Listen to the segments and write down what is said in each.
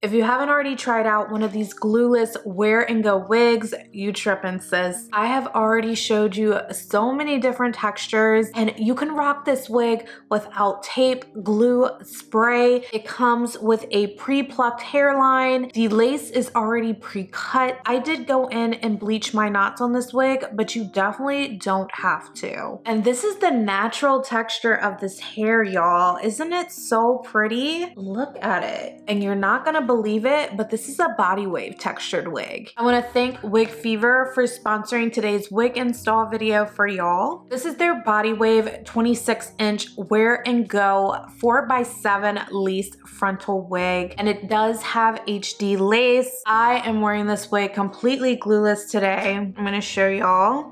If you haven't already tried out one of these glueless wear and go wigs, you trippin', sis. I have already showed you so many different textures, and you can rock this wig without tape, glue, spray. It comes with a pre-plucked hairline. The lace is already pre-cut. I did go in and bleach my knots on this wig, but you definitely don't have to. And this is the natural texture of this hair, y'all. Isn't it so pretty? Look at it. And you're not gonna believe it, but this is a body wave textured wig. I want to thank Wig Fever for sponsoring today's wig install video for y'all. This is their body wave 26-inch wear and go 4x7 lace frontal wig, and it does have HD lace. I am wearing this wig completely glueless today. I'm going to show y'all.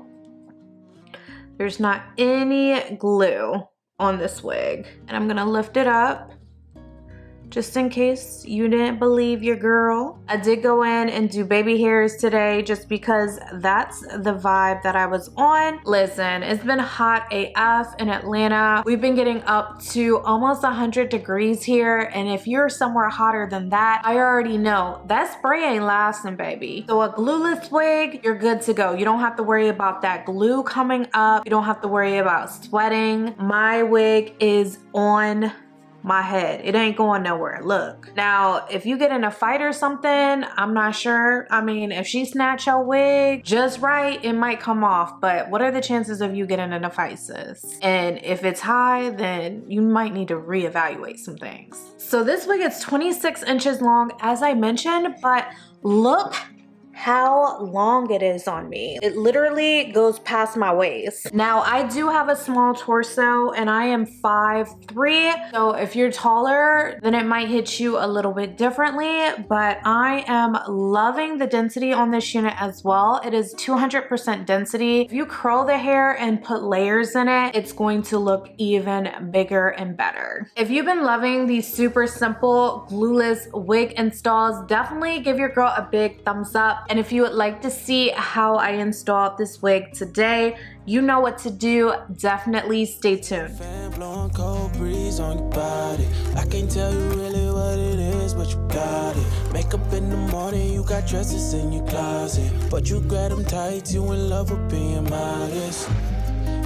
There's not any glue on this wig, and I'm going to lift it up just in case you didn't believe your girl. I did go in and do baby hairs today just because that's the vibe that I was on. Listen, it's been hot AF in Atlanta. We've been getting up to almost 100 degrees here, and if you're somewhere hotter than that, I already know that spray ain't lasting, baby. So a glueless wig, you're good to go. You don't have to worry about that glue coming up. You don't have to worry about sweating. My wig is on my head. It ain't going nowhere. Look. Now, if you get in a fight or something, I'm not sure. I mean, if she snatch your wig just right, it might come off. But what are the chances of you getting in a fight, sis? And if it's high, then you might need to reevaluate some things. So this wig is 26 inches long, as I mentioned, but look how long it is on me. It literally goes past my waist. Now, I do have a small torso and I am 5'3", so if you're taller, then it might hit you a little bit differently, but I am loving the density on this unit as well. It is 200% density. If you curl the hair and put layers in it, it's going to look even bigger and better. If you've been loving these super simple glueless wig installs, definitely give your girl a big thumbs up. And if you would like to see how I installed this wig today, you know what to do. Definitely stay tuned. Fan blowing cold breeze on your body. I can't tell you really what it is, but you got it. Makeup in the morning, you got dresses in your closet, but you grab them tight, you in love with being modest.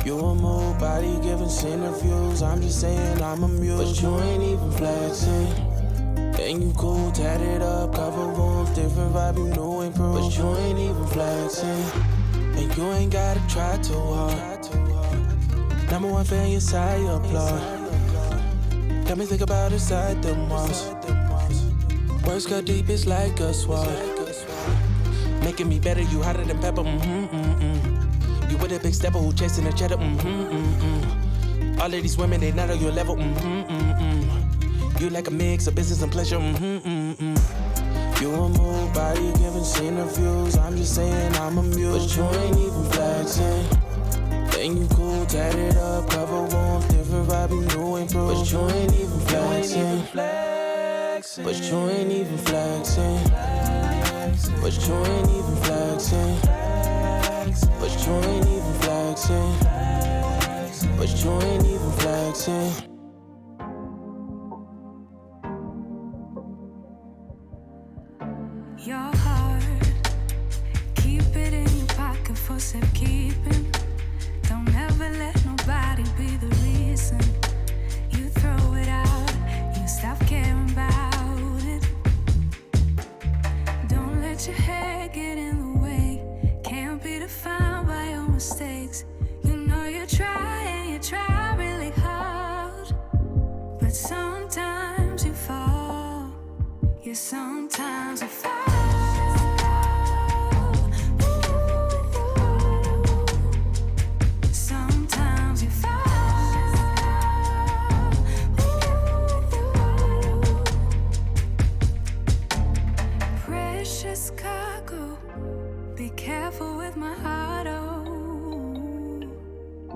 You a move body giving interviews. I'm just saying I'm amused, but you ain't even flexing. And you cool, tatted up, cover wounds, different vibe, you know improved, but you ain't even flexing. And you ain't gotta try too hard. Number one fan, your side, you applaud. Got me think about inside the walls. Words cut deep, it's like a sword. Making me better, you hotter than pepper, You with a big stepper who chasing a cheddar, All of these women, they not on your level, You like a mix of business and pleasure, You a move body giving interviews. I'm just saying I'm amused, but you ain't even flexing. And you cool, tatted up, cover wounds, different vibe, you know improved, but you ain't even flexing. But you ain't even flexing. But you ain't even flexing. But you ain't even flexing. But you ain't even flexing. Your heart, keep it in your pocket for safekeeping. Don't ever let nobody be the reason you throw it out, you stop caring about it. Don't let your hair get in the way, can't be defined by your mistakes. You know you try and you try really hard, but sometimes you fall. Yeah, sometimes you fall.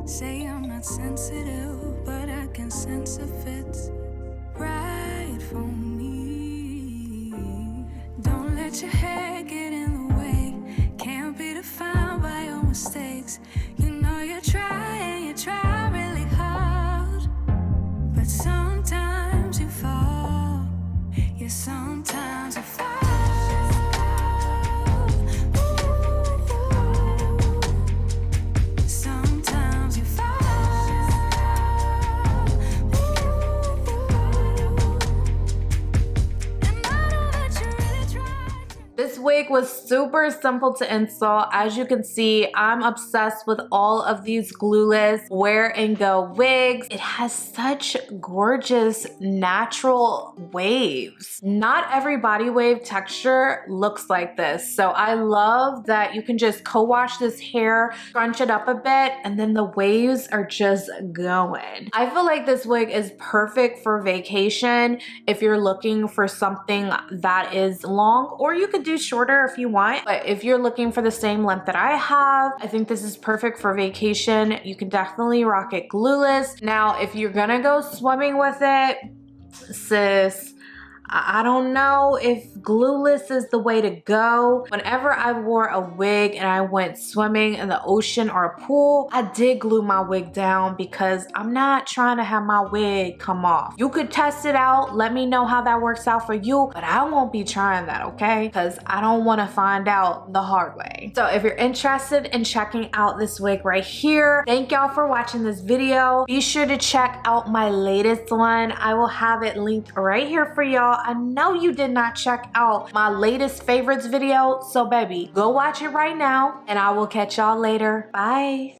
Say I'm not sensitive, but I can sense if it's right for me. Don't let your hair get in the way, can't be defined by your mistakes. You know you try and you try really hard, but sometimes you fall. Yeah, sometimes you This wig was super simple to install. As you can see, I'm obsessed with all of these Glueless wear and go wigs. It has such gorgeous natural waves. Not every body wave texture looks like this. So I love that you can just co-wash this hair, scrunch it up a bit, and then the waves are just going. I feel like this wig is perfect for vacation if you're looking for something that is long, or you could do shorter if you want. But if you're looking for the same length that I have, I think this is perfect for vacation. You can definitely rock it Glueless. Now, if you're gonna go swimming with it, sis, I don't know if Glueless is the way to go. Whenever I wore a wig and I went swimming in the ocean or a pool, I did glue my wig down because I'm not trying to have my wig come off. You could test it out. Let me know how that works out for you, but I won't be trying that, okay? Because I don't want to find out the hard way. So if you're interested in checking out this wig right here, thank y'all for watching this video. Be sure to check out my latest one. I will have it linked right here for y'all. I know you did not check out my latest favorites video, so baby, go watch it right now, and I will catch y'all later. Bye.